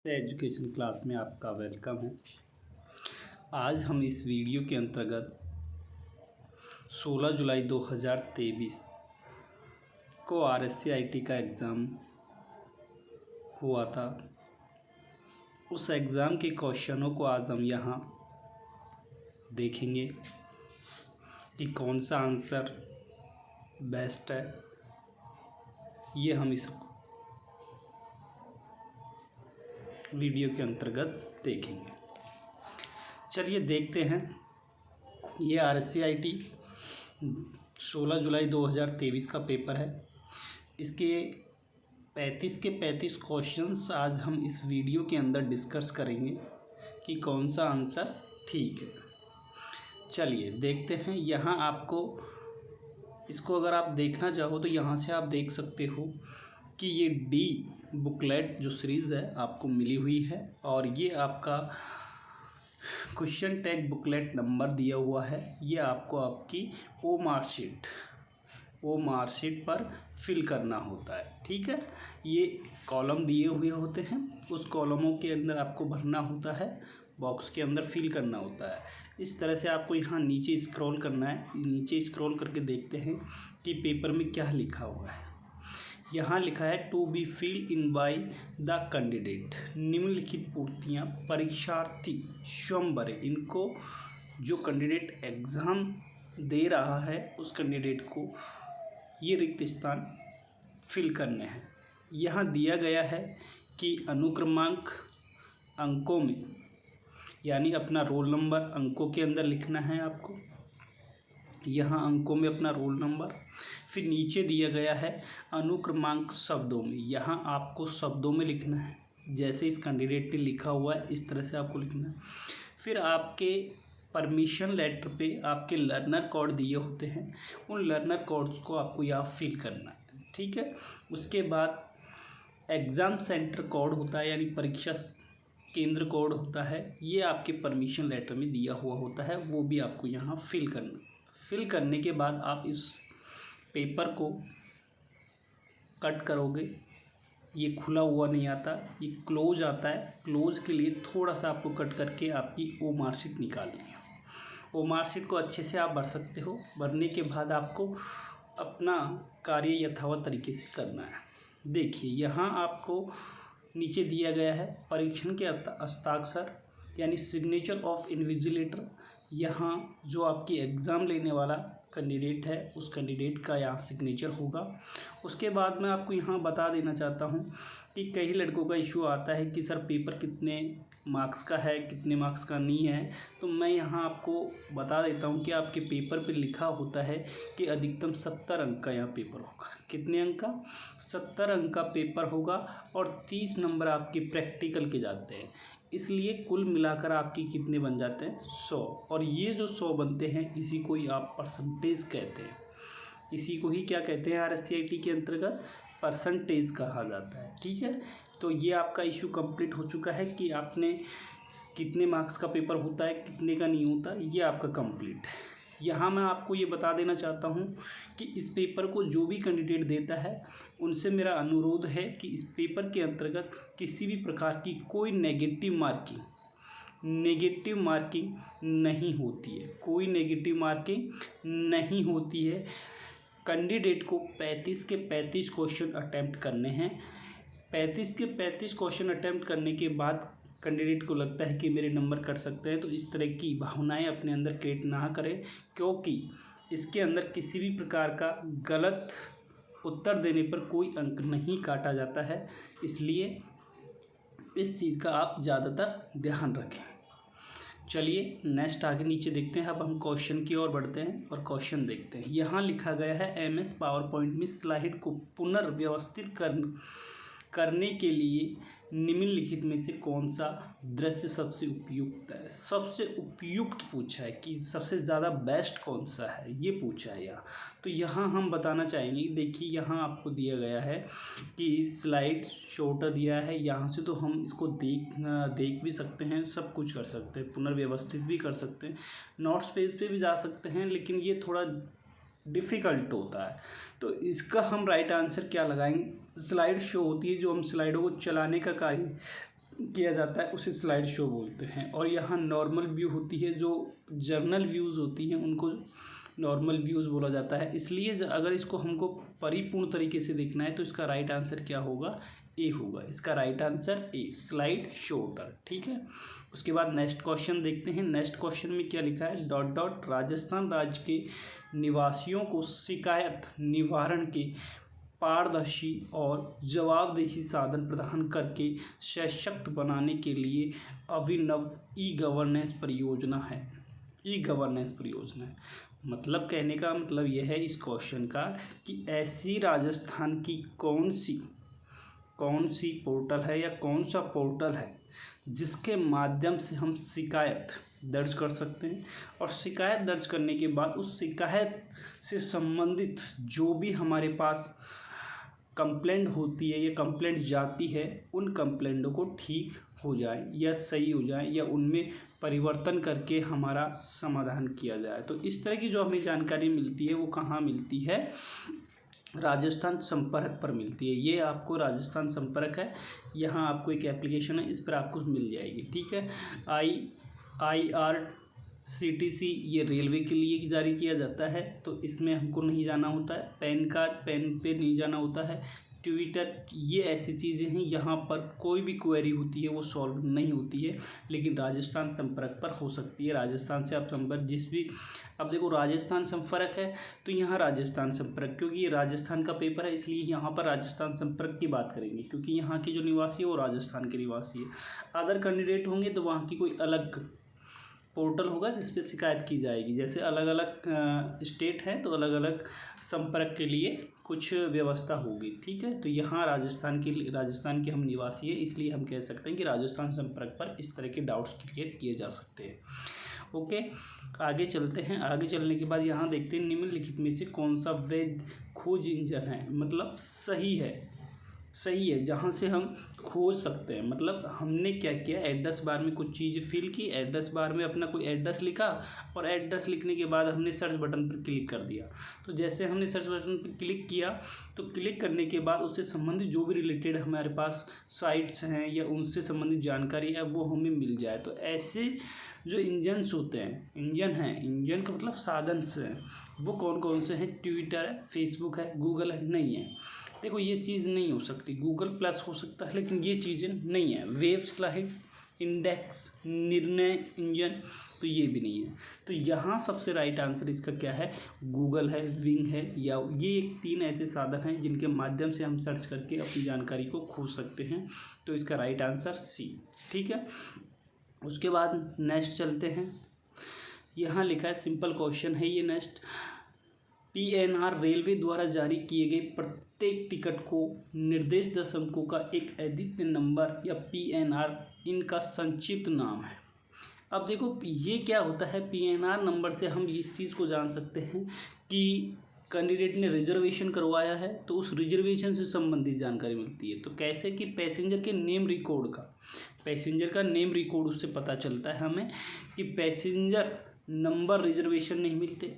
Education class में आपका welcome है। आज हम इस वीडियो के अंतर्गत 16 जुलाई 2023 को RSCIT का एग्ज़ाम हुआ था। उस एग्ज़ाम के क्वेश्चनों को आज हम यहाँ देखेंगे कि कौन सा आंसर बेस्ट है। ये हम इस वीडियो के अंतर्गत देखेंगे। चलिए देखते हैं। ये RSCIT 16 जुलाई 2023 का पेपर है। इसके 35 के 35 क्वेश्चंस आज हम इस वीडियो के अंदर डिस्कस करेंगे कि कौन सा आंसर ठीक है। चलिए देखते हैं। यहाँ आपको इसको अगर आप देखना चाहो तो यहाँ से आप देख सकते हो कि ये डी बुकलेट जो सीरीज़ है आपको मिली हुई है और ये आपका क्वेश्चन टैग बुकलेट नंबर दिया हुआ है। ये आपको आपकी ओ मार्कशीट पर फिल करना होता है। ठीक है, ये कॉलम दिए हुए होते हैं, उस कॉलमों के अंदर आपको भरना होता है, बॉक्स के अंदर फिल करना होता है। इस तरह से आपको यहाँ नीचे स्क्रॉल करना है। नीचे स्क्रॉल करके देखते हैं कि पेपर में क्या लिखा हुआ है। यहाँ लिखा है to be fill in by the candidate. निम्नलिखित पूर्तियाँ परीक्षार्थी स्वयं भरें। इनको जो कैंडिडेट एग्ज़ाम दे रहा है उस कैंडिडेट को ये रिक्त स्थान फिल करने हैं। यहाँ दिया गया है कि अनुक्रमांक अंकों में, यानी अपना रोल नंबर अंकों के अंदर लिखना है आपको। यहाँ अंकों में अपना रोल नंबर, फिर नीचे दिया गया है अनुक्रमांक शब्दों में। यहाँ आपको शब्दों में लिखना है, जैसे इस कैंडिडेट ने लिखा हुआ है इस तरह से आपको लिखना है। फिर आपके परमिशन लेटर पे आपके लर्नर कोड दिए होते हैं, उन लर्नर कोड्स को आपको यहाँ फिल करना है। ठीक है, उसके बाद एग्ज़ाम सेंटर कोड होता है, यानी परीक्षा केंद्र कोड होता है। ये आपके परमिशन लेटर में दिया हुआ होता है, वो भी आपको यहाँ फिल करना। फिल करने के बाद आप इस पेपर को कट करोगे। ये खुला हुआ नहीं आता, ये क्लोज आता है। क्लोज के लिए थोड़ा सा आपको कट करके आपकी ओ मार्कशीट निकालनी है। ओ मार्कशीट को अच्छे से आप भर सकते हो। भरने के बाद आपको अपना कार्य यथावत तरीके से करना है। देखिए यहाँ आपको नीचे दिया गया है परीक्षण के हस्ताक्षर, यानी सिग्नेचर ऑफ इन्विजिलेटर। यहाँ जो आपकी एग्ज़ाम लेने वाला कैंडिडेट है उस कैंडिडेट का यहाँ सिग्नेचर होगा। उसके बाद मैं आपको यहाँ बता देना चाहता हूँ कि कई लड़कों का इशू आता है कि सर पेपर कितने मार्क्स का है, कितने मार्क्स का नहीं है। तो मैं यहाँ आपको बता देता हूँ कि आपके पेपर पे लिखा होता है कि अधिकतम 70 अंक का यहाँ पेपर होगा। कितने अंक का? 70 अंक का पेपर होगा और 30 नंबर आपके प्रैक्टिकल के जाते हैं। इसलिए कुल मिलाकर आपके कितने बन जाते हैं? 100। और ये जो 100 बनते हैं इसी को ही आप परसेंटेज कहते हैं। इसी को ही क्या कहते हैं? RSCIT के अंतर्गत परसेंटेज कहा जाता है। ठीक है, तो ये आपका इशू कंप्लीट हो चुका है कि आपने कितने मार्क्स का पेपर होता है, कितने का नहीं होता, ये आपका कंप्लीट है। यहाँ मैं आपको ये बता देना चाहता हूँ कि इस पेपर को जो भी कैंडिडेट देता है उनसे मेरा अनुरोध है कि इस पेपर के अंतर्गत किसी भी प्रकार की कोई नेगेटिव मार्किंग नहीं होती है। कोई नेगेटिव मार्किंग नहीं होती है। कैंडिडेट को 35 के 35 क्वेश्चन अटैम्प्ट करने हैं। 35 के 35 क्वेश्चन अटैम्प्ट करने के बाद कैंडिडेट को लगता है कि मेरे नंबर कट सकते हैं, तो इस तरह की भावनाएं अपने अंदर क्रिएट ना करें, क्योंकि इसके अंदर किसी भी प्रकार का गलत उत्तर देने पर कोई अंक नहीं काटा जाता है। इसलिए इस चीज़ का आप ज़्यादातर ध्यान रखें। चलिए नेक्स्ट आगे नीचे देखते हैं। अब हम क्वेश्चन की ओर बढ़ते हैं और क्वेश्चन देखते हैं। यहाँ लिखा गया है MS पावर पॉइंट में स्लाइड को पुनर्व्यवस्थित करने के लिए निम्नलिखित में से कौन सा दृश्य सबसे उपयुक्त है? सबसे उपयुक्त पूछा है कि सबसे ज़्यादा बेस्ट कौन सा है, ये पूछा है यहाँ। तो यहाँ हम बताना चाहेंगे, देखिए यहाँ आपको दिया गया है कि स्लाइड छोटा दिया है। यहाँ से तो हम इसको देख भी सकते हैं, सब कुछ कर सकते हैं, पुनर्व्यवस्थित भी कर सकते हैं, नोट्स पेज पे भी जा सकते हैं, लेकिन ये थोड़ा डिफ़िकल्ट होता है। तो इसका हम राइट आंसर क्या लगाएंगे? स्लाइड शो होती है, जो हम स्लाइडों को चलाने का कार्य किया जाता है उसे स्लाइड शो बोलते हैं। और यहाँ नॉर्मल व्यू होती है, जो जर्नल व्यूज़ होती हैं उनको नॉर्मल व्यूज़ बोला जाता है। इसलिए अगर इसको हमको परिपूर्ण तरीके से देखना है तो इसका राइट आंसर क्या होगा, ए होगा। इसका right answer A, slide shorter. ठीक है, उसके बाद नेक्स्ट क्वेश्चन देखते हैं। नेक्स्ट क्वेश्चन में क्या लिखा है, डॉट डॉट राजस्थान राज्य के निवासियों को शिकायत निवारण के पारदर्शी और जवाबदेही साधन प्रदान करके सशक्त बनाने के लिए अभिनव ई गवर्नेंस परियोजना है। ई गवर्नेंस परियोजना है, मतलब कहने का मतलब यह है इस क्वेश्चन का कि ऐसी राजस्थान की कौन सी पोर्टल है या कौन सा पोर्टल है जिसके माध्यम से हम शिकायत दर्ज कर सकते हैं, और शिकायत दर्ज करने के बाद उस शिकायत से संबंधित जो भी हमारे पास कंप्लेंट होती है या कंप्लेंट जाती है, उन कंप्लेंटों को ठीक हो जाए या सही हो जाए या उनमें परिवर्तन करके हमारा समाधान किया जाए। तो इस तरह की जो हमें जानकारी मिलती है वो कहाँ मिलती है, राजस्थान संपर्क पर मिलती है। ये आपको राजस्थान संपर्क है, यहाँ आपको एक एप्लीकेशन है, इस पर आपको मिल जाएगी। ठीक है, IRCTC ये रेलवे के लिए जारी किया जाता है, तो इसमें हमको नहीं जाना होता है। पैन कार्ड, पैन पे नहीं जाना होता है। ट्विटर, ये ऐसी चीज़ें हैं यहाँ पर कोई भी क्वेरी होती है वो सॉल्व नहीं होती है, लेकिन राजस्थान संपर्क पर हो सकती है। राजस्थान से आप संपर्क जिस भी, अब देखो राजस्थान संपर्क है तो यहाँ राजस्थान संपर्क, क्योंकि ये राजस्थान का पेपर है इसलिए यहाँ पर राजस्थान संपर्क की बात करेंगे, क्योंकि यहाँ के जो निवासी है वो राजस्थान के निवासी है। अदर कैंडिडेट होंगे तो वहाँ की कोई अलग पोर्टल होगा जिस पे शिकायत की जाएगी। जैसे अलग अलग स्टेट है तो अलग अलग संपर्क के लिए कुछ व्यवस्था होगी। ठीक है, तो यहाँ राजस्थान के हम निवासी हैं, इसलिए हम कह सकते हैं कि राजस्थान संपर्क पर इस तरह के डाउट्स क्लियर किए जा सकते हैं। ओके, आगे चलते हैं। आगे चलने के बाद यहाँ देखते हैं निम्नलिखित में से कौन सा वैध खोज इंजन है, मतलब सही है जहाँ से हम खोज सकते हैं। मतलब हमने क्या किया, एड्रेस बार में कुछ चीज़ फिल की, एड्रेस बार में अपना कोई एड्रेस लिखा, और एड्रेस लिखने के बाद हमने सर्च बटन पर क्लिक कर दिया। तो जैसे हमने सर्च बटन पर क्लिक किया तो क्लिक करने के बाद उससे संबंधित जो भी रिलेटेड हमारे पास साइट्स हैं या उनसे संबंधित जानकारी है वो हमें मिल जाए। तो ऐसे जो इंजन्स होते हैं, इंजन का मतलब साधन से, वो कौन कौन से हैं, ट्विटर है, फेसबुक है, गूगल है, नहीं है। देखो ये चीज़ नहीं हो सकती, गूगल प्लस हो सकता है लेकिन ये चीज़ें नहीं है। वेब स्लाइड, इंडेक्स, निर्णय इंजन, तो ये भी नहीं है। तो यहाँ सबसे राइट आंसर इसका क्या है, गूगल है, विंग है, या ये 3 ऐसे साधन हैं जिनके माध्यम से हम सर्च करके अपनी जानकारी को खोज सकते हैं। तो इसका राइट आंसर सी। ठीक है, उसके बाद नेक्स्ट चलते हैं। यहाँ लिखा है, सिंपल क्वेश्चन है ये। नेक्स्ट, PNR रेलवे द्वारा जारी किए गए प्रत्येक टिकट को निर्देश दशमलकों का एक अद्वितीय नंबर या PNR इनका संक्षिप्त नाम है। अब देखो ये क्या होता है, PNR नंबर से हम इस चीज़ को जान सकते हैं कि कैंडिडेट ने रिजर्वेशन करवाया है तो उस रिजर्वेशन से संबंधित जानकारी मिलती है। तो कैसे कि पैसेंजर के नेम रिकॉर्ड का, पैसेंजर का नेम रिकॉर्ड उससे पता चलता है हमें कि पैसेंजर नंबर रिजर्वेशन नहीं मिलते,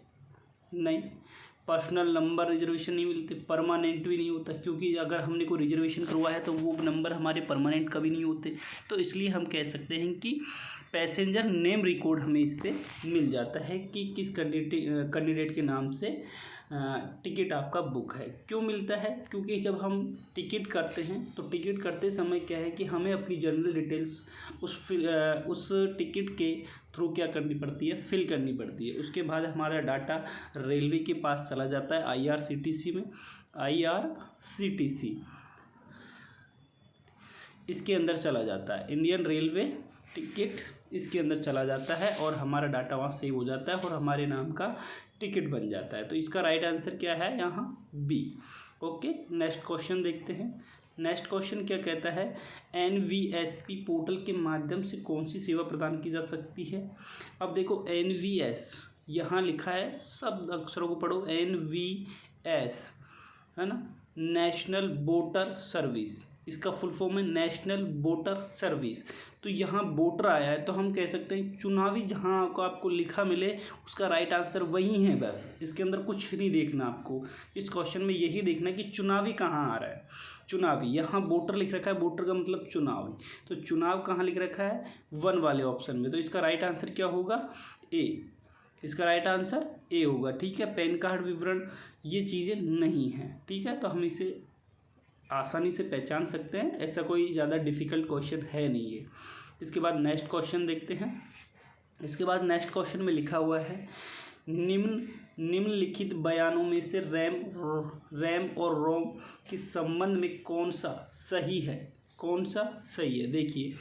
नहीं पर्सनल नंबर रिजर्वेशन नहीं मिलते, परमानेंट भी नहीं होता, क्योंकि अगर हमने कोई रिजर्वेशन करवाया तो वो नंबर हमारे परमानेंट कभी नहीं होते। तो इसलिए हम कह सकते हैं कि पैसेंजर नेम रिकॉर्ड हमें इस पर मिल जाता है कि किस कैंडिडेट के नाम से टिकट आपका बुक है। क्यों मिलता है, क्योंकि जब हम टिकट करते हैं तो टिकट करते समय क्या है कि हमें अपनी जनरल डिटेल्स उस टिकट के थ्रू क्या करनी पड़ती है, फिल करनी पड़ती है। उसके बाद हमारा डाटा रेलवे के पास चला जाता है, IRCTC में, IRCTC इसके अंदर चला जाता है, इंडियन रेलवे टिकट इसके अंदर चला जाता है और हमारा डाटा वहाँ सेव हो जाता है और हमारे नाम का टिकट बन जाता है। तो इसका राइट आंसर क्या है यहाँ, बी। ओके, नेक्स्ट क्वेश्चन देखते हैं। नेक्स्ट क्वेश्चन क्या कहता है, NVSP पोर्टल के माध्यम से कौन सी सेवा प्रदान की जा सकती है। अब देखो NVS यहाँ लिखा है, सब अक्षरों को पढ़ो, NVS है ना, नेशनल वोटर सर्विस। इसका फुल फॉर्म है नेशनल वोटर सर्विस। तो यहाँ वोटर आया है तो हम कह सकते हैं चुनावी, जहाँ को आपको लिखा मिले उसका राइट आंसर वही है, बस इसके अंदर कुछ नहीं देखना आपको। इस क्वेश्चन में यही देखना कि चुनावी कहाँ आ रहा है। चुनावी, यहाँ वोटर लिख रखा है, वोटर का मतलब चुनावी, तो चुनाव कहाँ लिख रखा है, 1 वाले ऑप्शन में। तो इसका राइट आंसर क्या होगा, ए। इसका राइट आंसर ए होगा। ठीक है, पैन कार्ड विवरण ये चीज़ें नहीं हैं। ठीक है, तो हम इसे आसानी से पहचान सकते हैं, ऐसा कोई ज़्यादा डिफ़िकल्ट क्वेश्चन है नहीं है। इसके बाद नेक्स्ट क्वेश्चन देखते हैं। इसके बाद नेक्स्ट क्वेश्चन में लिखा हुआ है निम्नलिखित बयानों में से रैम और रोम के संबंध में कौन सा सही है, कौन सा सही है। देखिए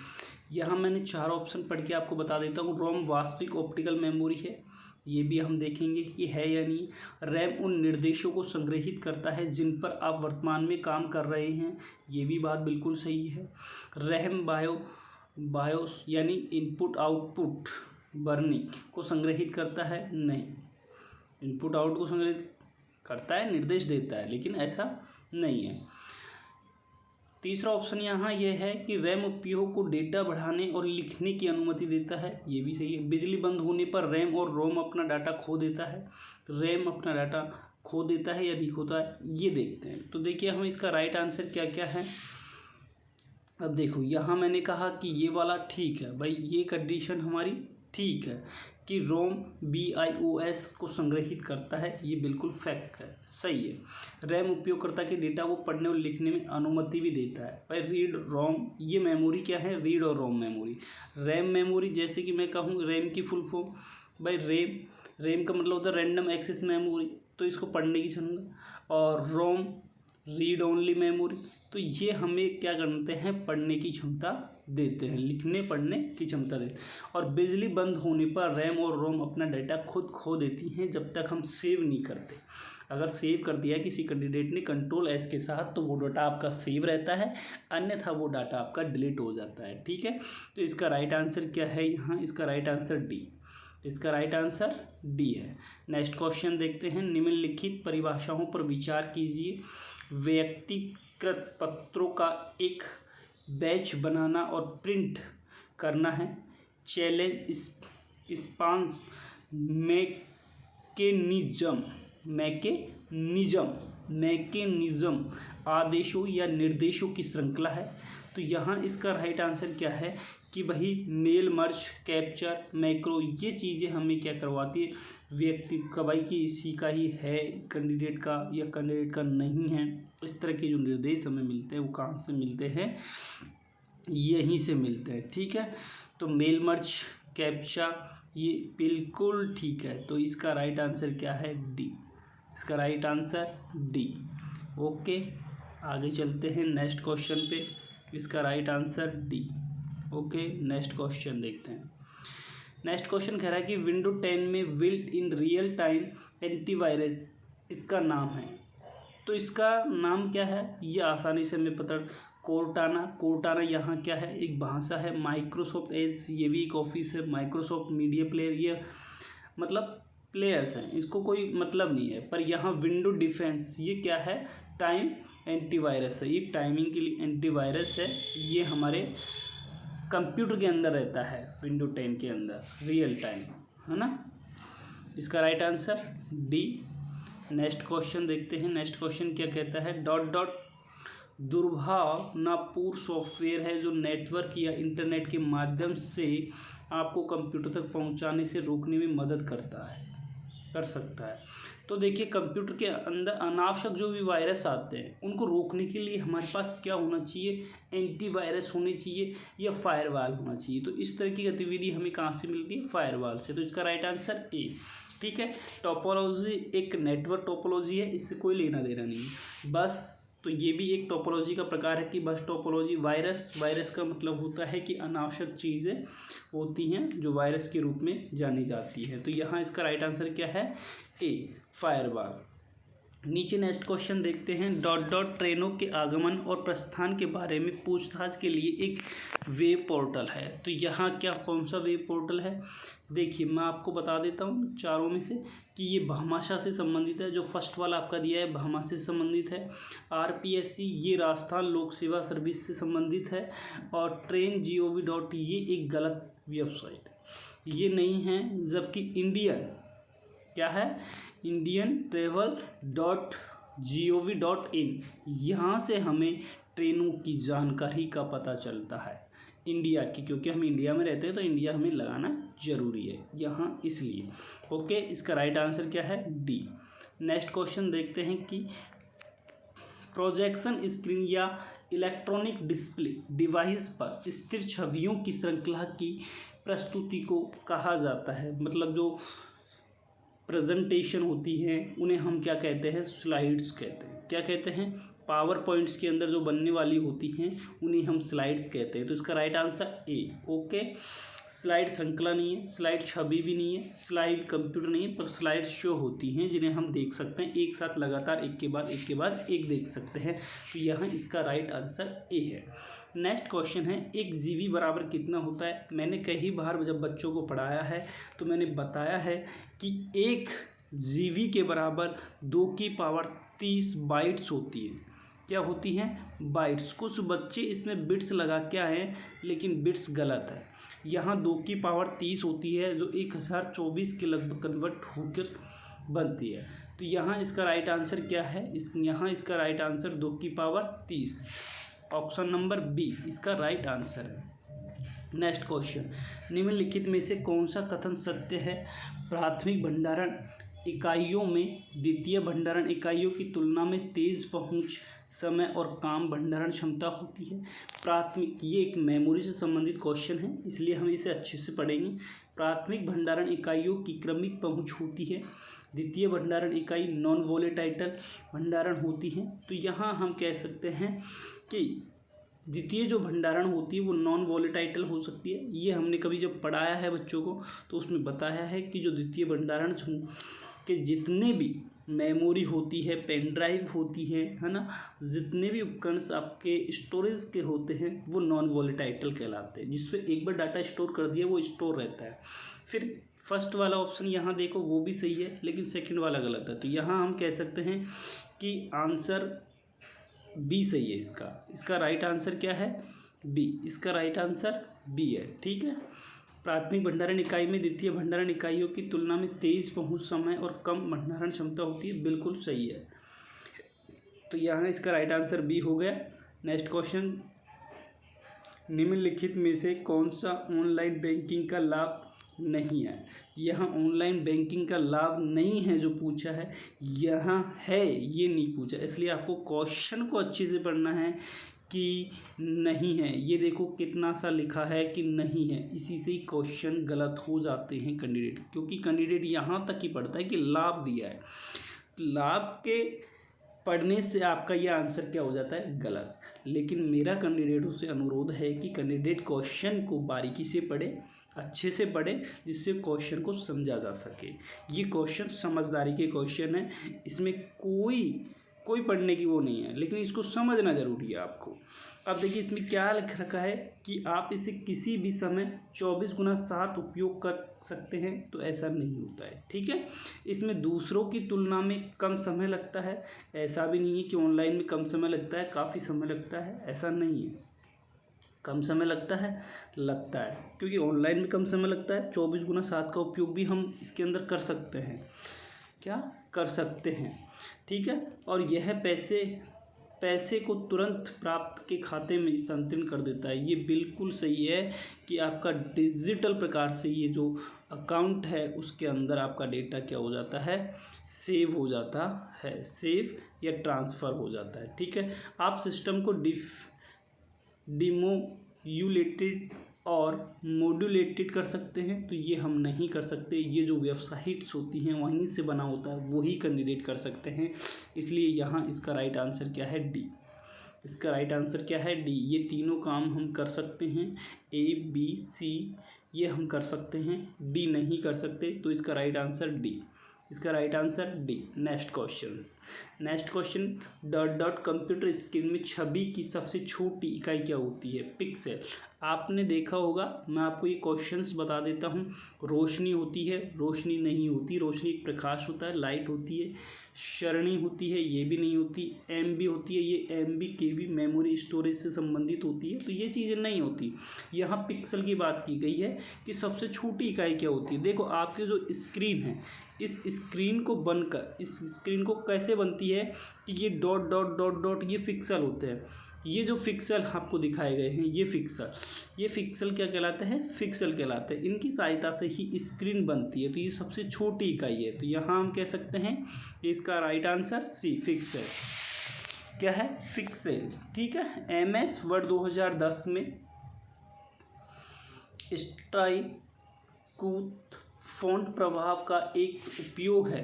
यहाँ मैंने 4 ऑप्शन पढ़ के आपको बता देता हूँ। रोम वास्तविक ऑप्टिकल मेमोरी है, ये भी हम देखेंगे कि है या नहीं। रैम उन निर्देशों को संग्रहित करता है जिन पर आप वर्तमान में काम कर रहे हैं, ये भी बात बिल्कुल सही है। रैम बायोस यानी इनपुट आउटपुट बर्निंग को संग्रहित करता है, नहीं। इनपुट आउट को संग्रहित करता है, निर्देश देता है, लेकिन ऐसा नहीं है। तीसरा ऑप्शन यहाँ यह है कि रैम उपयोग को डेटा बढ़ाने और लिखने की अनुमति देता है, ये भी सही है। बिजली बंद होने पर रैम और रोम अपना डाटा खो देता है, रैम अपना डाटा खो देता है या नहीं खोता है, ये देखते हैं। तो देखिए हम इसका राइट आंसर क्या क्या है। अब देखो यहाँ मैंने कहा कि ये वाला ठीक है भाई, ये कंडीशन हमारी ठीक है कि रोम BIOS को संग्रहित करता है, ये बिल्कुल फैक्ट है, सही है। रैम उपयोगकर्ता के डेटा को पढ़ने और लिखने में अनुमति भी देता है। भाई रीड रोम, ये मेमोरी क्या है, रीड और रोम मेमोरी। रैम मेमोरी, जैसे कि मैं कहूँ रैम की फुल फॉर्म, भाई रैम का मतलब होता है रैंडम एक्सेस मेमोरी, तो इसको पढ़ने की क्षमता। और रोम रीड ओनली मेमोरी, तो ये हमें क्या करते हैं, पढ़ने की क्षमता देते हैं, लिखने पढ़ने की क्षमता देते हैं। और बिजली बंद होने पर रैम और रोम अपना डाटा खुद खो देती हैं जब तक हम सेव नहीं करते। अगर सेव कर दिया किसी कैंडिडेट ने Ctrl+S के साथ, तो वो डाटा आपका सेव रहता है, अन्यथा वो डाटा आपका डिलीट हो जाता है। ठीक है, तो इसका राइट आंसर क्या है यहाँ, इसका राइट आंसर डी। इसका राइट आंसर डी है। नेक्स्ट क्वेश्चन देखते हैं। निम्नलिखित परिभाषाओं पर विचार कीजिए। व्यक्तिगत पत्रों का एक बैच बनाना और प्रिंट करना है। चैलेंज स्पॉन्स मैकेनिज्म आदेशों या निर्देशों की श्रृंखला है। तो यहाँ इसका राइट आंसर क्या है कि वही मेल, मर्ज, कैप्चर, मैक्रो, ये चीज़ें हमें क्या करवाती है, व्यक्ति का, भाई कि इसी का ही है कैंडिडेट का या कैंडिडेट का नहीं है। इस तरह के जो निर्देश हमें मिलते हैं वो कहाँ से मिलते हैं, यहीं से मिलते हैं। ठीक है, तो मेल, मर्ज, कैप्चा, ये बिल्कुल ठीक है। तो इसका राइट आंसर क्या है, डी। इसका राइट आंसर डी। ओके, आगे चलते हैं नेक्स्ट क्वेश्चन पे। इसका right answer D. Okay, next question देखते हैं। नेक्स्ट क्वेश्चन कह रहा है कि विंडो 10 में built in real time antivirus इसका नाम है। तो इसका नाम क्या है, ये आसानी से हमें पता। कोर्टाना यहाँ क्या है, एक भाषा है। माइक्रोसॉफ्ट एज, ये भी एक ऑफिस है। माइक्रोसॉफ्ट मीडिया प्लेयर, ये मतलब प्लेयर्स हैं, इसको कोई मतलब नहीं है। पर यहाँ विंडो डिफेंस, ये क्या है, टाइम एंटीवायरस है। ये टाइमिंग के लिए एंटीवायरस है, ये हमारे कंप्यूटर के अंदर रहता है, विंडो 10 के अंदर रियल टाइम, है ना। इसका right answer D. Next question देखते हैं। नेक्स्ट क्वेश्चन क्या कहता है, दुर्भावनापूर्ण सॉफ्टवेयर है जो नेटवर्क या इंटरनेट के माध्यम से आपको कंप्यूटर तक पहुंचाने से रोकने में मदद कर सकता है। तो देखिए कंप्यूटर के अंदर अनावश्यक जो भी वायरस आते हैं उनको रोकने के लिए हमारे पास क्या होना चाहिए, एंटीवायरस होने चाहिए या फायरवॉल होना चाहिए। तो इस तरह की गतिविधि हमें कहाँ से मिलती है, फायरवॉल से। तो इसका राइट आंसर ए। ठीक है, टोपोलॉजी एक नेटवर्क टोपोलॉजी है, इससे कोई लेना देना नहीं है बस। तो ये भी एक टोपोलॉजी का प्रकार है कि बस टोपोलॉजी। वायरस का मतलब होता है कि अनावश्यक चीज़ें होती हैं जो वायरस के रूप में जानी जाती है। तो यहाँ इसका राइट आंसर क्या है, ए, फायरवॉल। नीचे नेक्स्ट क्वेश्चन देखते हैं। डॉट डॉट ट्रेनों के आगमन और प्रस्थान के बारे में पूछताछ के लिए एक वेब पोर्टल है। तो यहाँ क्या कौन सा वेब पोर्टल है? देखिए मैं आपको बता देता हूँ चारों में से कि ये भामाशाह से संबंधित है। जो फर्स्ट वाला आपका दिया है भामाशाह से संबंधित है। RPSC ये राजस्थान लोक सेवा सर्विस से संबंधित है। और train.gov. ये एक गलत वेबसाइट, ये नहीं है। जबकि इंडियन क्या है, indiantravel.gov.in, यहाँ से हमें ट्रेनों की जानकारी का पता चलता है इंडिया की, क्योंकि हम इंडिया में रहते हैं तो इंडिया हमें लगाना जरूरी है यहाँ, इसलिए। ओके, इसका राइट आंसर क्या है? डी। नेक्स्ट क्वेश्चन देखते हैं कि प्रोजेक्शन स्क्रीन या इलेक्ट्रॉनिक डिस्प्ले डिवाइस पर स्थिर छवियों की श्रृंखला की प्रस्तुति को कहा जाता है। मतलब जो प्रेजेंटेशन होती हैं उन्हें हम क्या कहते हैं? स्लाइड्स कहते हैं। क्या कहते हैं? पावर पॉइंट्स के अंदर जो बनने वाली होती हैं उन्हें हम स्लाइड्स कहते हैं। तो इसका right answer A. Okay, slide श्रृंखला नहीं है, स्लाइड छवि भी नहीं है, स्लाइड कंप्यूटर नहीं है, पर स्लाइड शो होती हैं जिन्हें हम देख सकते हैं एक साथ, लगातार एक के बाद एक देख सकते हैं। तो यहाँ इसका राइट आंसर ए है। नेक्स्ट क्वेश्चन है, एक जीबी बराबर कितना होता है? मैंने कई बार जब बच्चों को पढ़ाया है तो मैंने बताया है कि एक जीबी के बराबर 2 की पावर 30 बाइट्स होती है। क्या होती हैं? बाइट्स। कुछ बच्चे इसमें बिट्स लगा के आए हैं, लेकिन बिट्स गलत है। यहाँ 2 की पावर 30 होती है जो 1024 के लगभग कन्वर्ट होकर बनती है। तो यहाँ इसका राइट आंसर क्या है? यहाँ इसका राइट आंसर 2 की पावर 30, ऑप्शन नंबर बी इसका राइट आंसर है। नेक्स्ट क्वेश्चन, निम्नलिखित में से कौन सा कथन सत्य है? प्राथमिक भंडारण इकाइयों में द्वितीय भंडारण इकाइयों की तुलना में तेज पहुंच, समय और काम भंडारण क्षमता होती है। प्राथमिक, ये एक मेमोरी से संबंधित क्वेश्चन है इसलिए हम इसे अच्छे से पढ़ेंगे। प्राथमिक भंडारण इकाइयों की क्रमिक पहुंच होती है। द्वितीय भंडारण इकाई नॉन वोलेटाइल भंडारण होती है। तो यहाँ हम कह सकते हैं कि द्वितीय जो भंडारण होती है वो नॉन वोलेटाइल हो सकती है। ये हमने कभी जब पढ़ाया है बच्चों को तो उसमें बताया है कि जो द्वितीय भंडारण के जितने भी मेमोरी होती है, पेन ड्राइव होती है ना, जितने भी उपकरण आपके स्टोरेज के होते हैं वो नॉन वोलेटाइल कहलाते हैं। जिसपे एक बार डाटा स्टोर कर दिया वो स्टोर रहता है। फिर फर्स्ट वाला ऑप्शन यहाँ देखो वो भी सही है, लेकिन सेकंड वाला गलत है। तो यहाँ हम कह सकते हैं कि आंसर बी सही है। इसका राइट आंसर क्या है? बी। इसका राइट आंसर बी है। ठीक है, प्राथमिक भंडारण इकाई में द्वितीय भंडारण इकाइयों की तुलना में तेज पहुंच, समय और कम भंडारण क्षमता होती है, बिल्कुल सही है। तो यहाँ इसका राइट आंसर बी हो गया। नेक्स्ट क्वेश्चन, निम्नलिखित में से कौन सा ऑनलाइन बैंकिंग का लाभ नहीं है? यहाँ ऑनलाइन बैंकिंग का लाभ नहीं है जो पूछा है, यहाँ है ये नहीं पूछा, इसलिए आपको क्वेश्चन को अच्छे से पढ़ना है कि नहीं है। ये देखो कितना सा लिखा है कि नहीं है, इसी से ही क्वेश्चन गलत हो जाते हैं कैंडिडेट, क्योंकि कैंडिडेट यहाँ तक ही पढ़ता है कि लाभ दिया है। लाभ के पढ़ने से आपका ये आंसर क्या हो जाता है? गलत। लेकिन मेरा कैंडिडेटों से अनुरोध है कि कैंडिडेट क्वेश्चन को बारीकी से पढ़े, अच्छे से पढ़े, जिससे क्वेश्चन को समझा जा सके। ये क्वेश्चन समझदारी के क्वेश्चन है, इसमें कोई पढ़ने की वो नहीं है, लेकिन इसको समझना जरूरी है आपको। अब देखिए इसमें क्या लिख रखा है कि आप इसे किसी भी समय 24x7 उपयोग कर सकते हैं, तो ऐसा नहीं होता है। ठीक है, इसमें दूसरों की तुलना में कम समय लगता है, ऐसा भी नहीं है कि ऑनलाइन में कम समय लगता है, काफ़ी समय लगता है, ऐसा नहीं है। कम समय लगता है क्योंकि ऑनलाइन में कम समय लगता है। 24x7 का उपयोग भी हम इसके अंदर कर सकते हैं, क्या कर सकते हैं। ठीक है, और यह पैसे को तुरंत प्राप्त के खाते में स्थानांतरित कर देता है। ये बिल्कुल सही है कि आपका डिजिटल प्रकार से ये जो अकाउंट है उसके अंदर आपका डेटा क्या हो जाता है? सेव हो जाता है, सेव या ट्रांसफ़र हो जाता है। ठीक है, आप सिस्टम को डिमोड्यूलेटेड और मॉड्यूलेटेड कर सकते हैं, तो ये हम नहीं कर सकते। ये जो वेबसाइट्स होती हैं वहीं से बना होता है, वही कैंडिडेट कर सकते हैं। इसलिए यहाँ इसका राइट आंसर क्या है? डी। इसका राइट आंसर क्या है? डी। ये तीनों काम हम कर सकते हैं, ए बी सी ये हम कर सकते हैं, डी नहीं कर सकते, तो इसका राइट आंसर डी। इसका right answer D. Next question, dot dot computer screen में छवि की सबसे छोटी इकाई क्या होती है? पिक्सल। आपने देखा होगा, मैं आपको ये क्वेश्चंस बता देता हूँ। रोशनी होती है, रोशनी नहीं होती, रोशनी एक प्रकाश होता है, लाइट होती है। सरणी होती है, ये भी नहीं होती। एमबी होती है, ये एमबी केबी मेमोरी स्टोरेज से संबंधित होती है, तो ये चीज़ें नहीं होती। यहाँ पिक्सल की बात की गई है कि सबसे छोटी इकाई क्या होती है। देखो आपकी जो स्क्रीन है, इस स्क्रीन को बनकर, इस स्क्रीन को कैसे बनती है कि ये डॉट डॉट डॉट डॉट ये पिक्सल होते हैं। ये जो पिक्सल आपको दिखाए गए हैं, ये पिक्सल क्या कहलाते हैं? पिक्सल कहलाते हैं। इनकी सहायता से ही स्क्रीन बनती है, तो ये सबसे छोटी इकाई है। तो यहाँ हम कह सकते हैं इसका राइट आंसर सी, पिक्सल। क्या है? पिक्सल। ठीक है। MS वर्ड 2010 में स्ट्राइकूट फॉन्ट प्रभाव का एक उपयोग है।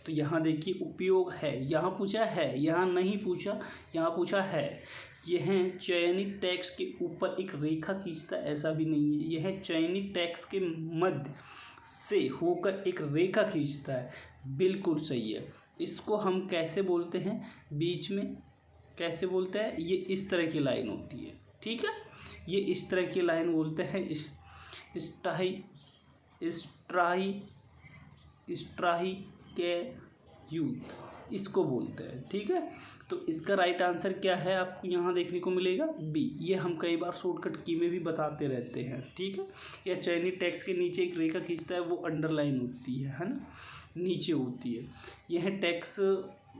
तो यहाँ देखिए उपयोग है, यहाँ पूछा है, यहाँ नहीं पूछा, यहाँ पूछा है। यह चयनित टेक्स्ट के ऊपर एक रेखा खींचता, ऐसा भी नहीं है। यह चयनित टेक्स्ट के मध्य से होकर एक रेखा खींचता है, बिल्कुल सही है। इसको हम कैसे बोलते हैं? बीच में कैसे बोलते हैं? ये इस तरह की लाइन होती है, ठीक है, ये इस तरह की लाइन बोलते हैं स्ट्राइकूट, इसको बोलते हैं, ठीक है। तो इसका राइट आंसर क्या है आपको यहाँ देखने को मिलेगा? बी। ये हम कई बार शॉर्टकट की में भी बताते रहते हैं, ठीक है। या चयनित टेक्स्ट के नीचे एक रेखा खींचता है, वो अंडरलाइन होती है ना, नीचे होती है। यह टेक्स्ट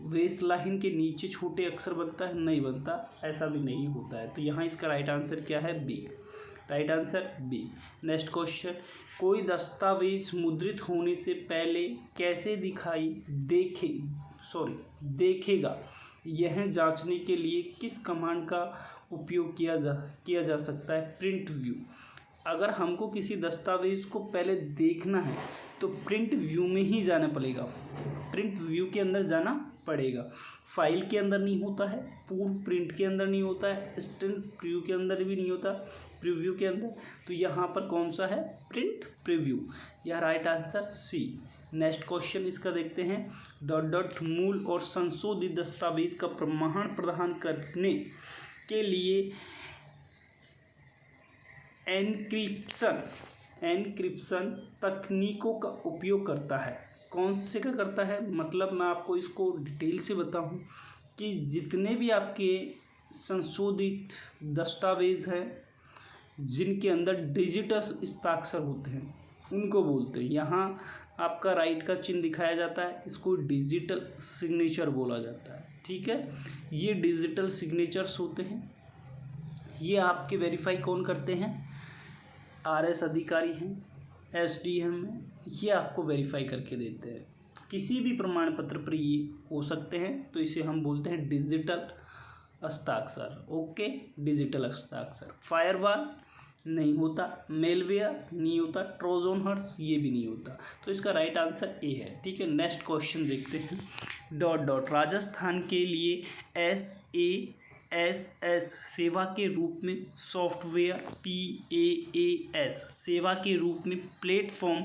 वेस लाइन के नीचे छोटे अक्षर बनता है, नहीं बनता, ऐसा भी नहीं होता है। तो यहाँ इसका राइट आंसर क्या है? B. Right answer B. Next question, कोई दस्तावेज मुद्रित होने से पहले कैसे देखेगा, यह जांचने के लिए किस कमांड का उपयोग किया जा सकता है? Print view. अगर हमको किसी दस्तावेज को पहले देखना है तो प्रिंट व्यू में ही जाना पड़ेगा, प्रिंट व्यू के अंदर जाना पड़ेगा। फाइल के अंदर नहीं होता है, पूर्ण प्रिंट के अंदर नहीं होता है, इंस्टेंट प्रीव्यू के अंदर भी नहीं होता, प्रीव्यू के अंदर। तो यहाँ पर कौन सा है? Print preview. यह right answer C. Next question इसका देखते हैं, डॉट डॉट मूल और संशोधित दस्तावेज का प्रमाण प्रदान करने के लिए एन्क्रिप्शन तकनीकों का उपयोग करता है। कौन से का करता है? मतलब मैं आपको इसको डिटेल से बताऊं कि जितने भी आपके संशोधित दस्तावेज हैं जिनके अंदर डिजिटल हस्ताक्षर होते हैं, उनको बोलते हैं। यहाँ आपका राइट का चिन्ह दिखाया जाता है, इसको डिजिटल सिग्नेचर बोला जाता है, ठीक है। ये डिजिटल सिग्नेचर्स होते हैं, ये आपके वेरीफाई कौन करते हैं? RS अधिकारी हैं, SDM हैं, ये आपको वेरीफाई करके देते हैं। किसी भी प्रमाण पत्र पर ये हो सकते हैं, तो इसे हम बोलते हैं डिजिटल हस्ताक्षर। ओके, डिजिटल हस्ताक्षर। फायरवॉल नहीं होता, मेलवेयर नहीं होता, ट्रोजन हॉर्स ये भी नहीं होता। तो इसका राइट आंसर ए है, ठीक है। नेक्स्ट क्वेश्चन देखते हैं, डॉट डॉट राजस्थान के लिए SaaS सेवा के रूप में सॉफ्टवेयर PaaS सेवा के रूप में प्लेटफॉर्म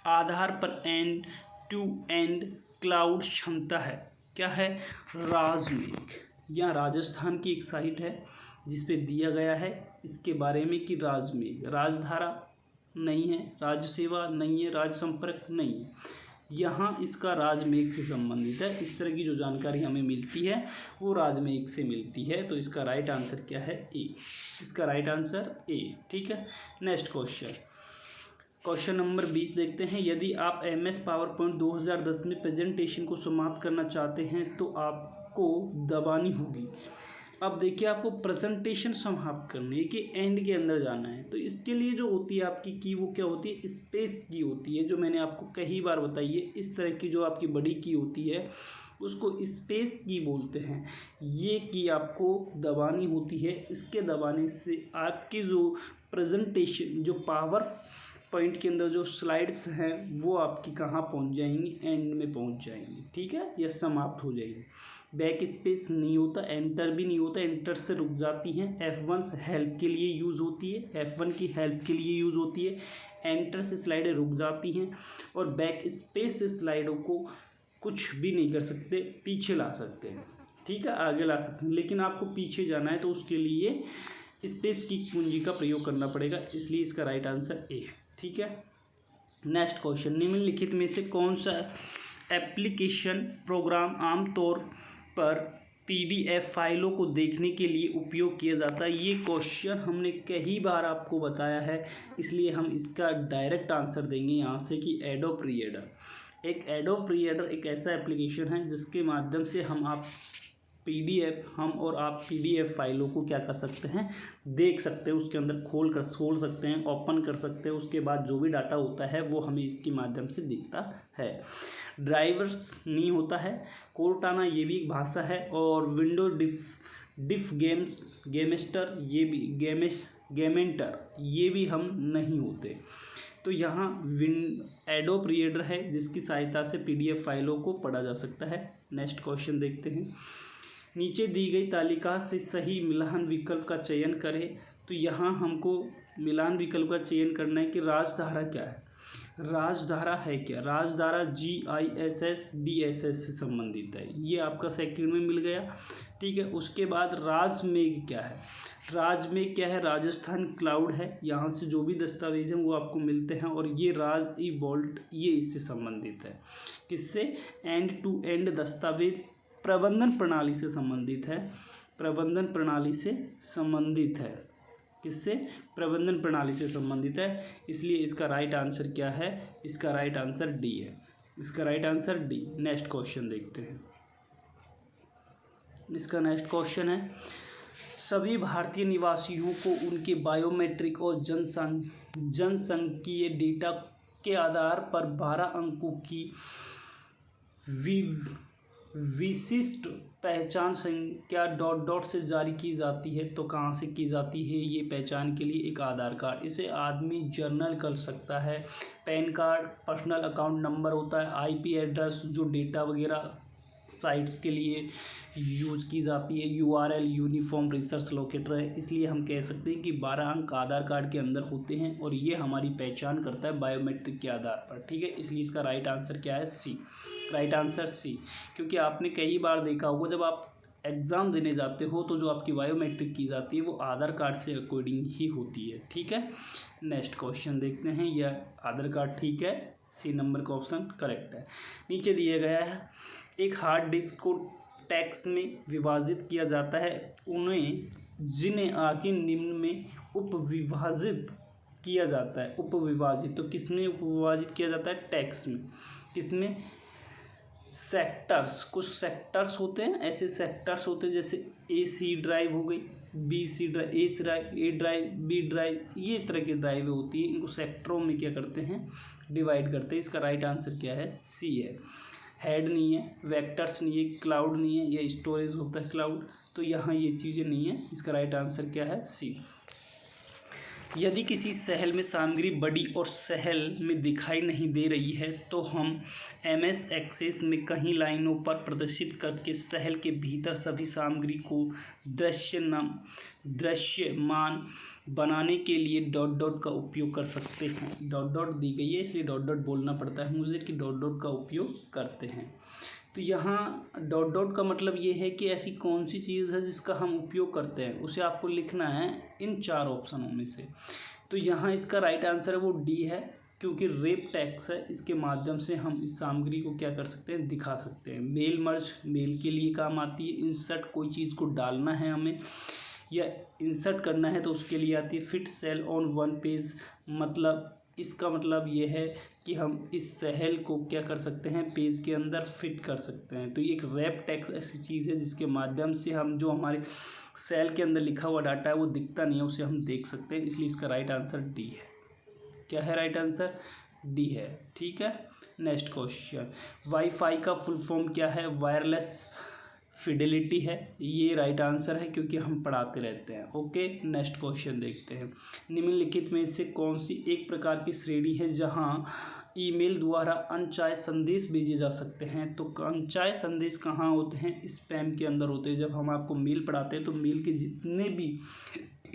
आधार पर एंड टू एंड क्लाउड क्षमता है। क्या है? राजमेघ। यहाँ राजस्थान की एक साइट है जिस पे दिया गया है इसके बारे में कि राजमेघ, राजधारा नहीं है, राजसेवा नहीं है, राजसंपर्क नहीं है, यहाँ इसका राजमेघ से संबंधित है। इस तरह की जो जानकारी हमें मिलती है वो राजमेघ से मिलती है। तो इसका राइट आंसर क्या है? ए। इसका राइट आंसर ए, ठीक है। नेक्स्ट क्वेश्चन नंबर 20 देखते हैं, यदि आप MS PowerPoint 2010 में प्रेजेंटेशन को समाप्त करना चाहते हैं तो आपको दबानी होगी। अब देखिए, आपको प्रेजेंटेशन समाप्त करनी है कि एंड के अंदर जाना है, तो इसके लिए जो होती है आपकी की, वो क्या होती है? स्पेस की होती है, जो मैंने आपको कई बार बताई है। इस तरह की जो आपकी बड़ी की होती है उसको स्पेस की बोलते हैं। ये की आपको दबानी होती है, इसके दबाने से आपकी जो प्रेजेंटेशन, जो पावर पॉइंट के अंदर जो स्लाइड्स हैं वो आपकी कहाँ पहुँच जाएंगी? एंड में पहुँच जाएंगी, ठीक है, यह समाप्त हो जाएगी। बैक स्पेस नहीं होता, एंटर भी नहीं होता, एंटर से रुक जाती हैं। F1 हेल्प के लिए यूज़ होती है, F1 की हेल्प के लिए यूज़ होती है। एंटर से स्लाइडें रुक जाती हैं और बैक स्पेस से स्लाइडों को कुछ भी नहीं कर सकते, पीछे ला सकते हैं, ठीक है, आगे ला सकते हैं, लेकिन आपको पीछे जाना है तो उसके लिए स्पेस की कुंजी का प्रयोग करना पड़ेगा, इसलिए इसका राइट आंसर ए है, ठीक है। नेक्स्ट क्वेश्चन, निम्नलिखित में से कौन सा एप्लीकेशन प्रोग्राम आमतौर पर PDF फाइलों को देखने के लिए उपयोग किया जाता है? ये क्वेश्चन हमने कई बार आपको बताया है, इसलिए हम इसका डायरेक्ट आंसर देंगे यहाँ से कि एडोब रीडर। एक एडोब रीडर एक ऐसा एप्लीकेशन है जिसके माध्यम से हम आप PDF फाइलों को क्या कर सकते हैं, देख सकते हैं, उसके अंदर खोल सकते हैं, ओपन कर सकते हैं, उसके बाद जो भी डाटा होता है वो हमें इसके माध्यम से दिखता है। ड्राइवर्स नहीं होता है, कोर्टाना ये भी एक भाषा है, और विंडो डिफ गेमेस्टर ये भी गेमेंटर ये भी हम नहीं होते। तो यहाँ एडोब रीडर है जिसकी सहायता से PDF फाइलों को पढ़ा जा सकता है। नेक्स्ट क्वेश्चन देखते हैं, नीचे दी गई तालिका से सही मिलान विकल्प का चयन करें। तो यहाँ हमको मिलान विकल्प का चयन करना है कि राजधारा क्या है। राजधारा है क्या? राजधारा GISS से संबंधित है, ये आपका सेकंड में मिल गया, ठीक है। उसके बाद राजमेघ क्या है? राजमेघ क्या है? राजस्थान क्लाउड है, यहाँ से जो भी दस्तावेज हैं वो आपको मिलते हैं, और ये राज ई वॉल्ट ये इससे संबंधित है। किससे? एंड टू एंड दस्तावेज प्रबंधन प्रणाली से संबंधित है, प्रबंधन प्रणाली से संबंधित है। किससे? प्रबंधन प्रणाली से संबंधित है, इसलिए इसका राइट आंसर क्या है? इसका राइट आंसर डी है, इसका right answer D. Next question देखते हैं, इसका नेक्स्ट क्वेश्चन है, सभी भारतीय निवासियों को उनके बायोमेट्रिक और जनसांख्यिकीय डेटा के आधार पर 12 अंकों की विशिष्ट पहचान संख्या ... से जारी की जाती है। तो कहाँ से की जाती है ये पहचान के लिए? एक आधार कार्ड, इसे आदमी जर्नल कर सकता है। Pan card, personal account number होता है, IP एड्रेस जो डेटा वगैरह साइट्स के लिए यूज़ की जाती है, URL यूनिफॉर्म रिसर्च लोकेटर है, इसलिए हम कह सकते हैं कि 12 अंक आधार कार्ड के अंदर होते हैं और ये हमारी पहचान करता है बायोमेट्रिक के आधार पर, ठीक है। इसलिए इसका राइट आंसर क्या है? सी, राइट आंसर सी। क्योंकि आपने कई बार देखा होगा जब आप एग्ज़ाम देने जाते हो तो जो आपकी बायोमेट्रिक की जाती है वो आधार कार्ड से अकॉर्डिंग ही होती है, ठीक है। नेक्स्ट क्वेश्चन देखते हैं, यह आधार कार्ड ठीक है, सी नंबर का ऑप्शन करेक्ट है। नीचे दिया गया है, एक हार्ड डिस्क को टैक्स में विभाजित किया जाता है, जिन्हें आगे निम्न में उपविभाजित किया जाता है। उपविभाजित तो किसमें उपविभाजित किया जाता है? टैक्स में। किसमें? सेक्टर्स, कुछ सेक्टर्स होते हैं, ऐसे सेक्टर्स होते हैं जैसे AC ड्राइव हो गई, BC drive, A drive, B drive, ये तरह की ड्राइवें होती है, इनको सेक्टरों में क्या करते हैं? डिवाइड करते हैं। इसका राइट आंसर क्या है? सी है। हेड नहीं है, वेक्टर्स नहीं है, क्लाउड नहीं है, ये स्टोरेज होता है क्लाउड, तो यहाँ ये चीज़ें नहीं है, इसका राइट आंसर क्या है? सी। यदि किसी सेल में सामग्री बड़ी और सेल में दिखाई नहीं दे रही है तो हम MS एक्सेस में कई लाइनों पर प्रदर्शित करके सेल के भीतर सभी सामग्री को दृश्यमान बनाने के लिए ... का उपयोग कर सकते हैं। ... दी गई है इसलिए ... बोलना पड़ता है मुझे कि ... का उपयोग करते हैं। तो यहाँ ... का मतलब ये है कि ऐसी कौन सी चीज़ है जिसका हम उपयोग करते हैं, उसे आपको लिखना है इन 4 ऑप्शनों में से। तो यहाँ इसका राइट आंसर है वो डी है, क्योंकि रेप टैक्स है, इसके माध्यम से हम इस सामग्री को क्या कर सकते हैं? दिखा सकते हैं। मेल मर्ज मेल के लिए काम आती है। इंसर्ट कोई चीज़ को डालना है हमें या इंसर्ट करना है तो उसके लिए आती है। Fit cell on one page, मतलब इसका मतलब ये है कि हम इस सेल को क्या कर सकते हैं? पेज के अंदर फिट कर सकते हैं। तो ये एक रैप टैक्स ऐसी चीज़ है जिसके माध्यम से हम जो हमारे सेल के अंदर लिखा हुआ डाटा है वो दिखता नहीं है, उसे हम देख सकते हैं, इसलिए इसका राइट आंसर डी है। क्या है राइट आंसर? डी है, ठीक है। नेक्स्ट क्वेश्चन, वाईफाई का फुल फॉर्म क्या है? वायरलेस फिडेलिटी है, ये राइट आंसर है क्योंकि हम पढ़ाते रहते हैं। ओके, नेक्स्ट क्वेश्चन देखते हैं। निम्नलिखित में से कौन सी एक प्रकार की श्रेणी है जहां ईमेल द्वारा अनचाहे संदेश भेजे जा सकते हैं? तो अनचाहे संदेश कहाँ होते हैं? स्पैम के अंदर होते हैं। जब हम आपको मेल पढ़ाते हैं तो मेल के जितने भी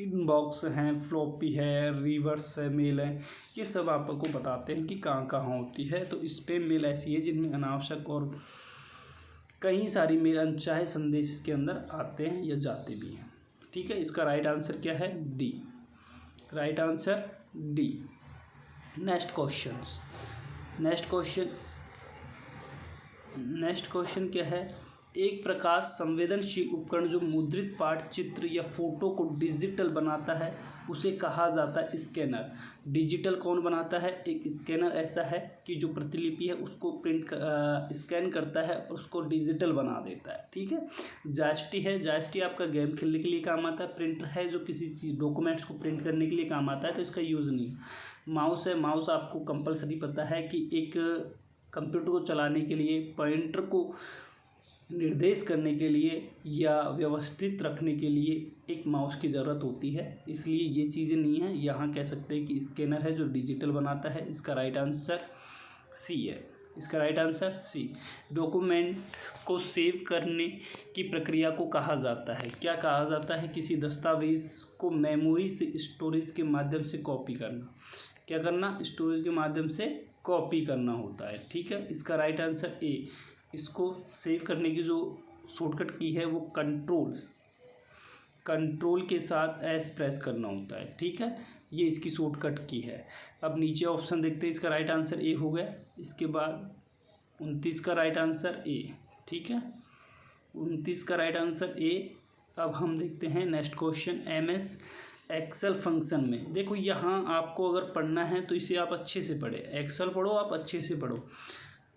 इनबॉक्स हैं, फ्लॉपी है, रिवर्स है, मेल है, ये सब आपको बताते हैं कि कहाँ कहाँ होती है। तो स्पैम मेल ऐसी है जिनमें अनावश्यक और कई सारी मेल अनचाहे संदेश इसके अंदर आते हैं या जाते भी हैं। ठीक है, इसका राइट आंसर क्या है? D. Right answer D. Next question क्या है? एक प्रकाश संवेदनशील उपकरण जो मुद्रित पाठ, चित्र या फोटो को डिजिटल बनाता है उसे कहा जाता है स्कैनर। डिजिटल कौन बनाता है? एक स्कैनर ऐसा है कि जो प्रतिलिपि है उसको स्कैन करता है और उसको डिजिटल बना देता है। ठीक है। जॉयस्टिक है, जॉयस्टिक आपका गेम खेलने के लिए काम आता है। प्रिंटर है जो किसी चीज़ डॉक्यूमेंट्स को प्रिंट करने के लिए काम आता है, तो इसका यूज़ नहीं। माउस है, माउस आपको कंपलसरी पता है कि एक कंप्यूटर को चलाने के लिए, पॉइंटर को निर्देश करने के लिए या व्यवस्थित रखने के लिए एक माउस की ज़रूरत होती है, इसलिए ये चीज़ें नहीं है। यहाँ कह सकते हैं कि स्कैनर है जो डिजिटल बनाता है। इसका राइट आंसर सी है। इसका राइट आंसर सी। डॉक्यूमेंट को सेव करने की प्रक्रिया को कहा जाता है, क्या कहा जाता है? किसी दस्तावेज को मेमोरी से स्टोरेज के माध्यम से कॉपी करना। क्या करना? स्टोरेज के माध्यम से कॉपी करना होता है। ठीक है, इसका राइट आंसर ए। इसको सेव करने की जो शॉर्टकट की है वो कंट्रोल के साथ एस प्रेस करना होता है। ठीक है, ये इसकी शॉर्टकट की है। अब नीचे ऑप्शन देखते हैं, इसका राइट आंसर ए हो गया। इसके बाद 29 का राइट आंसर ए। ठीक है, 29 का राइट आंसर ए। अब हम देखते हैं next question. MS Excel function में देखो, यहाँ आपको अगर पढ़ना है तो इसे आप अच्छे से पढ़े। एक्सेल पढ़ो, आप अच्छे से पढ़ो।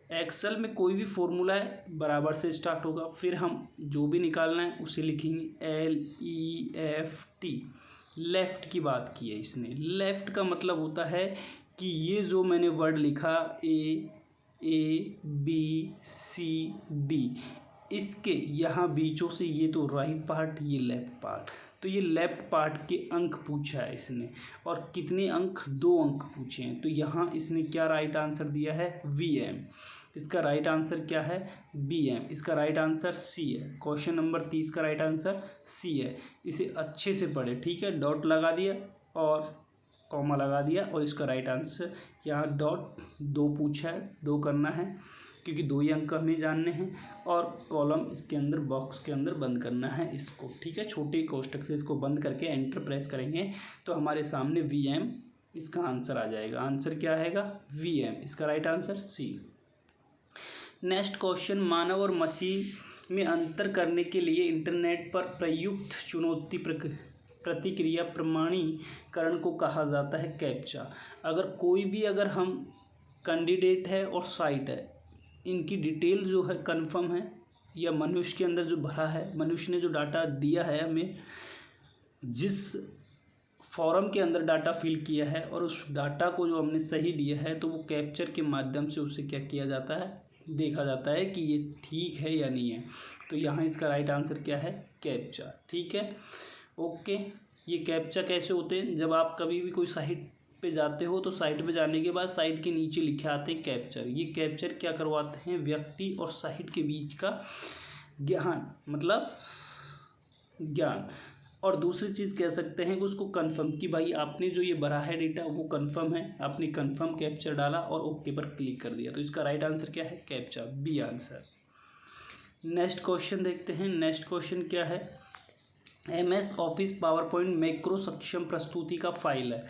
एक्सेल में कोई भी फॉर्मूला है बराबर से स्टार्ट होगा, फिर हम जो भी निकालना है उसे लिखेंगे LEFT। लेफ़्ट की बात की है इसने। लेफ़्ट का मतलब होता है कि ये जो मैंने वर्ड लिखा ABCD, इसके यहाँ बीचों से ये तो राइट पार्ट, ये लेफ्ट पार्ट, तो ये लेफ्ट पार्ट के अंक पूछा है इसने। और कितने अंक? 2 अंक पूछे हैं। तो यहाँ इसने क्या राइट आंसर दिया है? VM। इसका राइट आंसर क्या है? BM। इसका राइट आंसर C है। क्वेश्चन नंबर 30 का राइट आंसर C है। इसे अच्छे से पढ़े। ठीक है, डॉट लगा दिया और कॉमा लगा दिया, और इसका राइट आंसर यहाँ डॉट 2 पूछा है, 2 करना है क्योंकि 2 ही अंक हमें जानने हैं, और कॉलम इसके अंदर बॉक्स के अंदर बंद करना है इसको। ठीक है, छोटे कोष्टक से इसको बंद करके एंटर प्रेस करेंगे तो हमारे सामने VM इसका आंसर आ जाएगा। आंसर क्या आएगा? VM। इसका right answer C। Next question. मानव और मशीन में अंतर करने के लिए इंटरनेट पर प्रयुक्त चुनौती प्रतिक्रिया प्रमाणीकरण को कहा जाता है कैप्चा। अगर हम कैंडिडेट है और साइट है, इनकी डिटेल जो है कंफर्म है या मनुष्य के अंदर जो भरा है, मनुष्य ने जो डाटा दिया है हमें, जिस फॉर्म के अंदर डाटा फिल किया है और उस डाटा को जो हमने सही दिया है, तो वो कैप्चर के माध्यम से उससे क्या किया जाता है? देखा जाता है कि ये ठीक है या नहीं है। तो यहाँ इसका राइट आंसर क्या है? कैप्चा। ठीक है, ओके। ये कैप्चा कैसे होते हैं? जब आप कभी भी कोई साइट पे जाते हो तो साइट पे जाने के बाद साइट के नीचे लिखे आते हैं कैप्चर। ये कैप्चर क्या करवाते हैं? व्यक्ति और साइट के बीच का ज्ञान। और दूसरी चीज़ कह सकते हैं कि उसको कंफर्म, कि भाई आपने जो ये भरा है डेटा वो कंफर्म है, आपने कंफर्म कैप्चर डाला और ओके पर क्लिक कर दिया। तो इसका राइट आंसर क्या है? Captcha, B answer. Next question देखते हैं। नेक्स्ट क्वेश्चन क्या है? MS ऑफिस पावरपॉइंट मैक्रो सक्षम प्रस्तुति का फाइल है।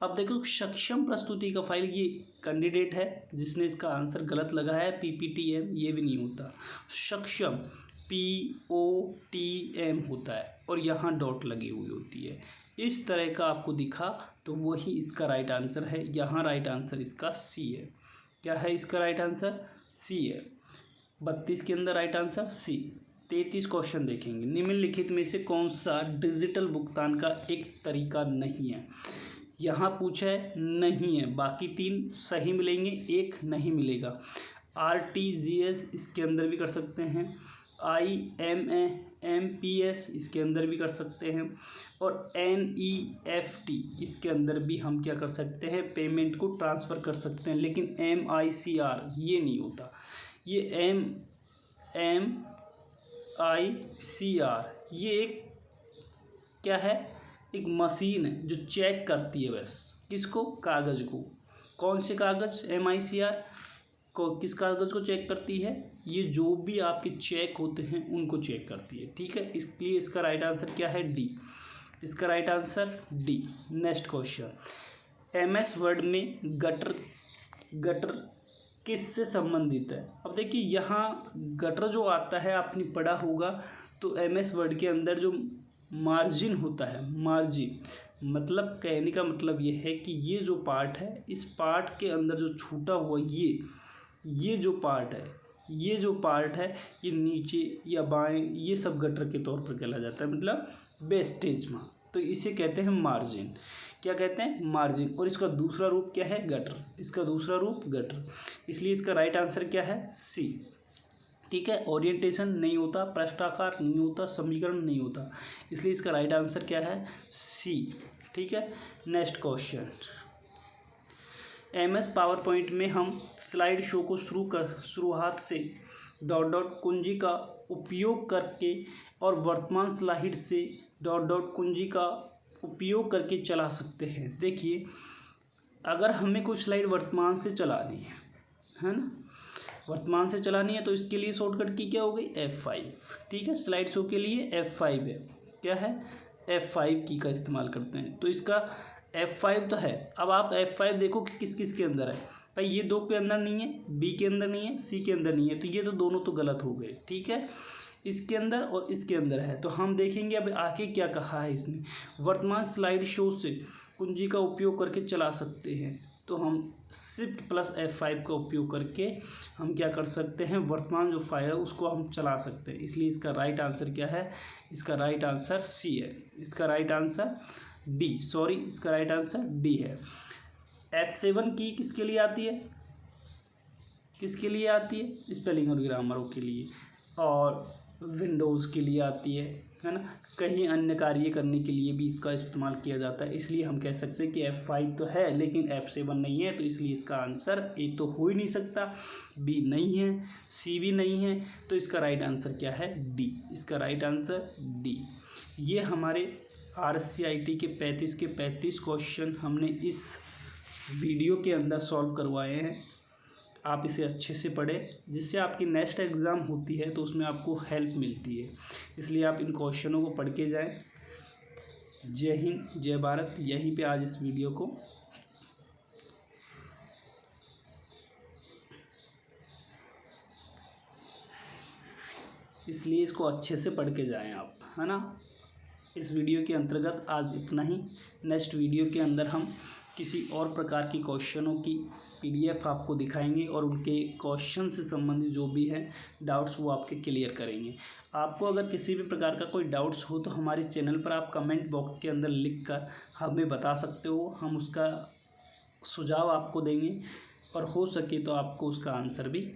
अब देखो, सक्षम प्रस्तुति का फाइल, ये कैंडिडेट है जिसने इसका आंसर गलत लगाया है। PPTM ये भी नहीं होता, सक्षम POTM होता है, और यहाँ डॉट लगी हुई होती है। इस तरह का आपको दिखा तो वही इसका राइट आंसर है। यहाँ राइट आंसर इसका C है। क्या है इसका राइट आंसर? C है। 32 के अंदर राइट आंसर C। 33 क्वेश्चन देखेंगे। निम्नलिखित में से कौन सा डिजिटल भुगतान का एक तरीका नहीं है? यहाँ पूछा है नहीं है, बाकी 3 सही मिलेंगे, एक नहीं मिलेगा। RTGS इसके अंदर भी कर सकते हैं, IMAMPS इसके अंदर भी कर सकते हैं, और NEFT इसके अंदर भी हम क्या कर सकते हैं, पेमेंट को ट्रांसफ़र कर सकते हैं। लेकिन MICR ये नहीं होता। ये MICR ये एक क्या है, एक मशीन है जो चेक करती है बस किसको, कागज़ को। कौन से कागज़, MICR को किस कागज़ को चेक करती है, ये जो भी आपके चेक होते हैं उनको चेक करती है, ठीक है। इसलिए इसका राइट आंसर क्या है, डी। इसका right answer D. Next question, MS word में गटर किससे संबंधित है। अब देखिए यहाँ गटर जो आता है आपने पढ़ा होगा, तो MS वर्ड के अंदर जो मार्जिन होता है, मार्जिन मतलब कहने का मतलब ये है कि ये जो पार्ट है, इस पार्ट के अंदर जो छूटा हुआ ये जो पार्ट है ये नीचे या बाएं, ये सब गटर के तौर पर कहला जाता है, मतलब वेस्टेज में। तो इसे कहते हैं मार्जिन। क्या कहते हैं, मार्जिन। और इसका दूसरा रूप क्या है, गटर। इसका दूसरा रूप गटर। इसलिए इसका राइट आंसर क्या है, सी, ठीक है। ओरिएंटेशन नहीं होता, पृष्ठाकार नहीं होता, समीकरण नहीं होता, इसलिए इसका राइट आंसर क्या है, सी, ठीक है। Next question, MS power point में हम स्लाइड शो को शुरुआत से डॉट कुंजी का उपयोग करके और वर्तमान स्लाइड से डॉट कुंजी का उपयोग करके चला सकते हैं। देखिए अगर हमें कुछ स्लाइड वर्तमान से चलानी है ना, वर्तमान से चलानी है, तो इसके लिए शॉर्टकट की क्या हो गई, F5, ठीक है। स्लाइड शो के लिए F5 है, क्या है, F5 की का इस्तेमाल करते हैं। तो इसका F5 तो है। अब आप F5 देखो कि किस किस के अंदर है। भाई ये 2 के अंदर नहीं है, B के अंदर नहीं है, C के अंदर नहीं है, तो ये तो दोनों तो गलत हो गए, ठीक है। इसके अंदर और इसके अंदर है। तो हम देखेंगे अब आगे क्या कहा है इसने, वर्तमान स्लाइड शो से कुंजी का उपयोग करके चला सकते हैं। तो हम शिफ्ट प्लस F5 का उपयोग करके हम क्या कर सकते हैं, वर्तमान जो फाइल है उसको हम चला सकते हैं। इसलिए इसका राइट आंसर क्या है, इसका राइट आंसर सी है। इसका राइट आंसर डी, सॉरी, इसका राइट आंसर डी है। F7 की किसके लिए आती है, किसके लिए आती है, स्पेलिंग और ग्रामरों के लिए, और विंडोज़ के लिए आती है ना। कहीं अन्य कार्य करने के लिए भी इसका इस्तेमाल किया जाता है। इसलिए हम कह सकते हैं कि F5 तो है लेकिन F7 नहीं है। तो इसलिए इसका आंसर ए तो हो ही नहीं सकता, बी नहीं है, सी भी नहीं है। तो इसका राइट आंसर क्या है, डी। इसका राइट आंसर डी। ये हमारे RCIT के 35 क्वेश्चन हमने इस वीडियो के अंदर सॉल्व करवाए हैं। आप इसे अच्छे से पढ़ें, जिससे आपकी नेक्स्ट एग्ज़ाम होती है तो उसमें आपको हेल्प मिलती है। इसलिए आप इन क्वेश्चनों को पढ़ के जाएं। जय हिंद, जय भारत। यहीं पे आज इस वीडियो को इसलिए इसको अच्छे से पढ़ के जाएं आप, है ना। इस वीडियो के अंतर्गत आज इतना ही। नेक्स्ट वीडियो के अंदर हम किसी और प्रकार की क्वेश्चनों की PDF आपको दिखाएंगे और उनके क्वेश्चन से संबंधित जो भी है डाउट्स वो आपके क्लियर करेंगे। आपको अगर किसी भी प्रकार का कोई डाउट्स हो तो हमारे चैनल पर आप कमेंट बॉक्स के अंदर लिखकर हमें बता सकते हो। हम उसका सुझाव आपको देंगे और हो सके तो आपको उसका आंसर भी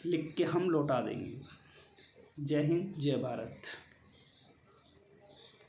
लिख के हम लौटा देंगे। जय हिंद, जय भारत।